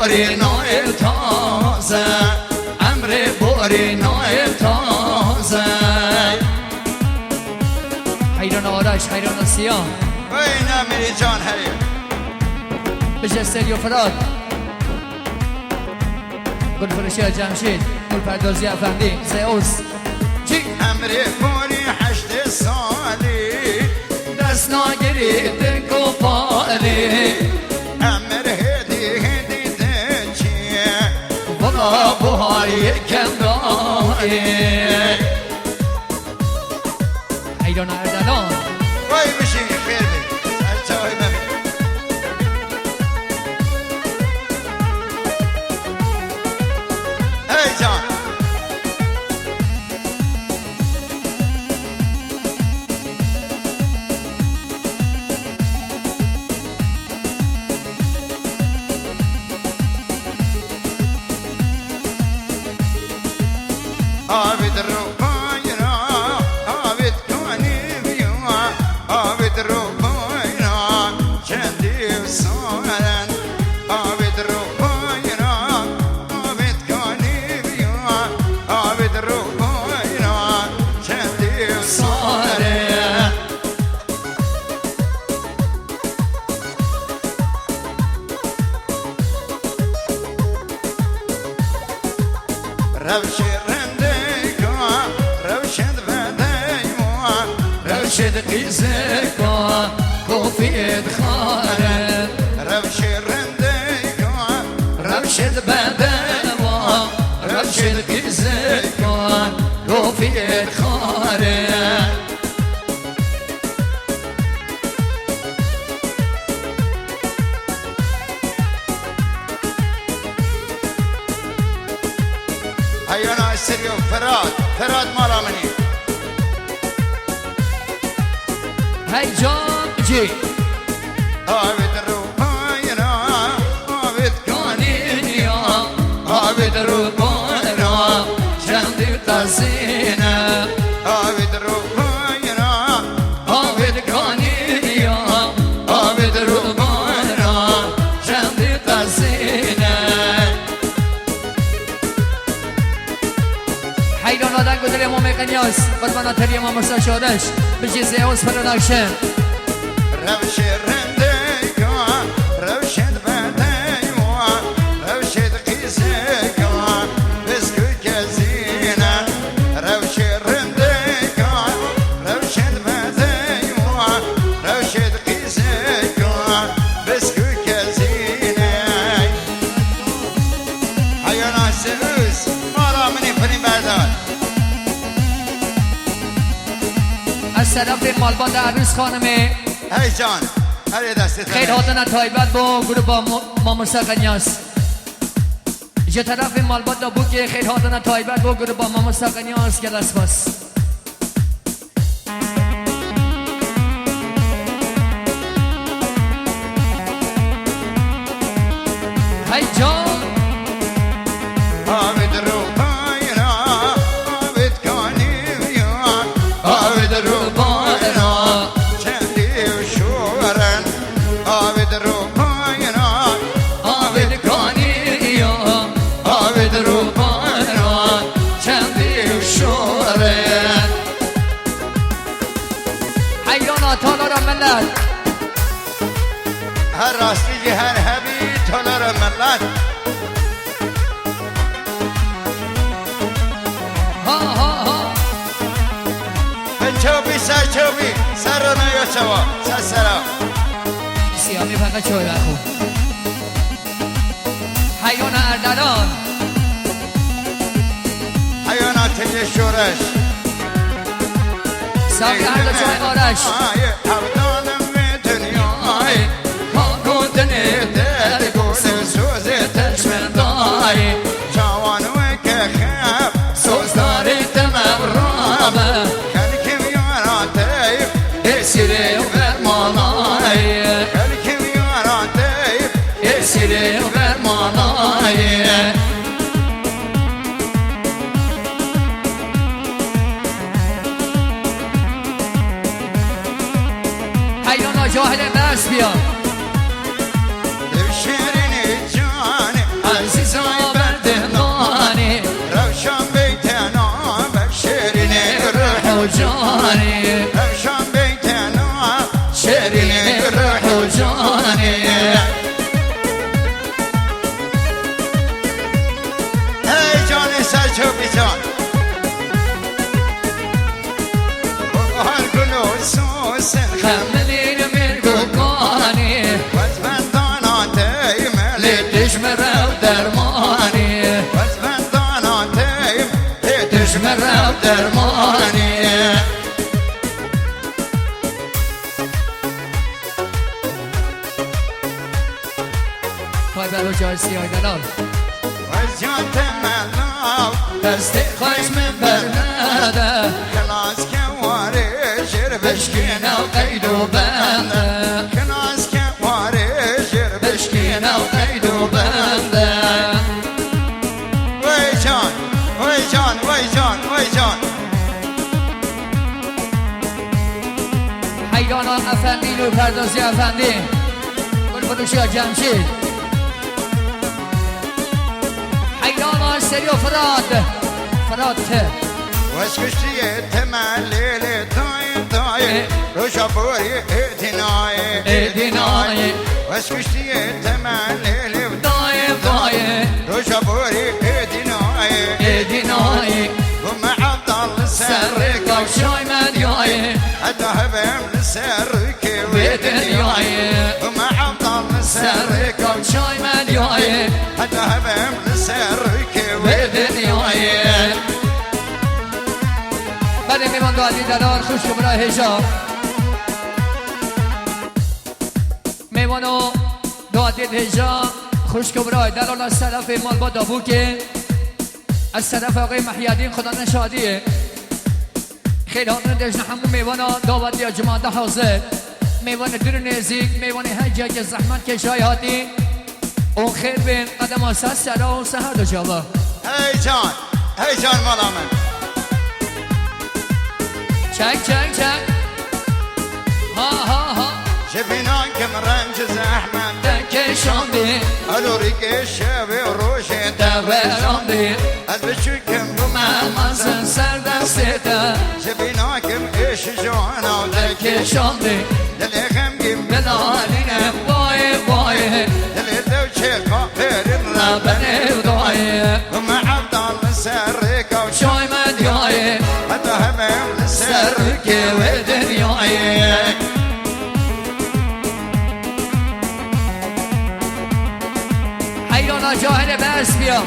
بوري نويل تازه عمري بوري نويل تازه حيران آرش حيران سیاه وين اميري جان هريم بجه استدیو فراد گل فرشی جمشید گل پردازی افندی زیوس جي عمري بوري 8 سالي دست ناگیری دکو پالی بهاری کمرایی حیران اردلان وای بشین خیر بید سرچاوی ببین ای جان عابد الرباينا عابد كوني بيوا عابد الرباينا جندي وصارن عابد الرباينا عابد كوني بيوا عابد الرباينا جندي وصارن روشي رشد قيزكا كوفيد خارن روشي رنديكا رشد بدوا رشد قيزكا كوفيد خارن هيا انا السريو فراد مالا مني هاي جان جي عابد الرباينا عابد كونينيا عابد الرباينا شندي قاسينا عابد الرباينا عابد كونينيا عابد الرباينا شندي قاسينا حيران آدن گذر امام قنیاس قربان تری امام مرسا شادش بجی زیوز پروداکشن روشي رنديكا روشد بديوا روشد قيزكا بسكو كزينة روشي رنديكا روشد بديوا روشد قيزكا بسكو كزينة هيا ناس سعوز مارا مني فرين بردار از طرف مالبان عروس خانمه هی جان هر دستت خیلی هاتن تایبت با گروه با مامرسا قنیاس یه طرف مالبان دا بود که خیلی هاتن تایبت با گروه با مامرسا قنیاس گلس باس هی جان عابد الرباينا عابد كونيويا عابد الرباينا جندي وشورن عابد الرباينا عابد كونيويا عابد الرباينا چندی شورن حیانا تالارا ملت هر راستی هر هبی تولار ملت ها ها ها چوبی سر چوبی سر رو نیا چوا سر سرا سیامی فقط چوبه خوب حیانا اردلان الشورش ساقي هر جای آرش حبدانم دنیای هاکو دنی دل گوسم سوزی تشمن داری جوان وکه خب سوز داری تمام رابه کلکم یاراتیب اسیره و برمانای کلکم یاراتیب اسیره و برمانای حیانا جاهل بس بیا شیرین جانی عزیزای بردهنانی روشن بیتنا شیرین روح و جانی روشن بیتنا شیرین روح و جانی ای جان سرچوبی جان هر گلو سوسن خملین من گوگانی وزبنداناتیم لیتشمر و درمانی وزبنداناتیم لیتشمر و درمانی پای برو جای سیاه دلال وزیان تملاو دستی خوش من برنده کلاس کواری شیر بشکینه و قید و بنده کلاس کواری شیر بشکینه و قید و بنده وی جان وی جان وی جان وی جان حیرانا افندی نور پردازی افندی بلبلوشی ها جمشید حیرانا سری و فراد که وشکشتی تملیل تای تای روشابوری اتنای دینای وشکشتی تملیل دای روشابوری اتنای دینای وما عبدال سر سرك کافشای مدیای حتى هبم لسرك دنیای وما عبدال سر سرك کافشای مدیای حتى هبم لسرك دنیای بعد میمان دو علی دلال خوش کبرا هجا میمانو دو علی هجا خوش کبرا دلال از طرف مال با دابوکه از طرف آقای محیدین خدا نشادیه خیلی هاتون دشن همون میوانا داوت یا جماعت حاضر میوان دور نزیک میوان هجا که زحمت کشای هاتی اون خیر بین قدم آساس سرا و سهر دو جابا هی جان مالا من چک ها شفنا كم رنج زحمة دکشاندی أدوريك الشابي وروشن دوراندی أدبشو كم ممزن سر دستتا شفنا كم إيش جوانا ودك دکشاندی دلي خمجم بلالینه وای دلي دوشي قابر ربنه ودای وما عبد الله سرك شای مدیای حتى همم سر لسرك که و دنیای حیرانا جاهل بس بیا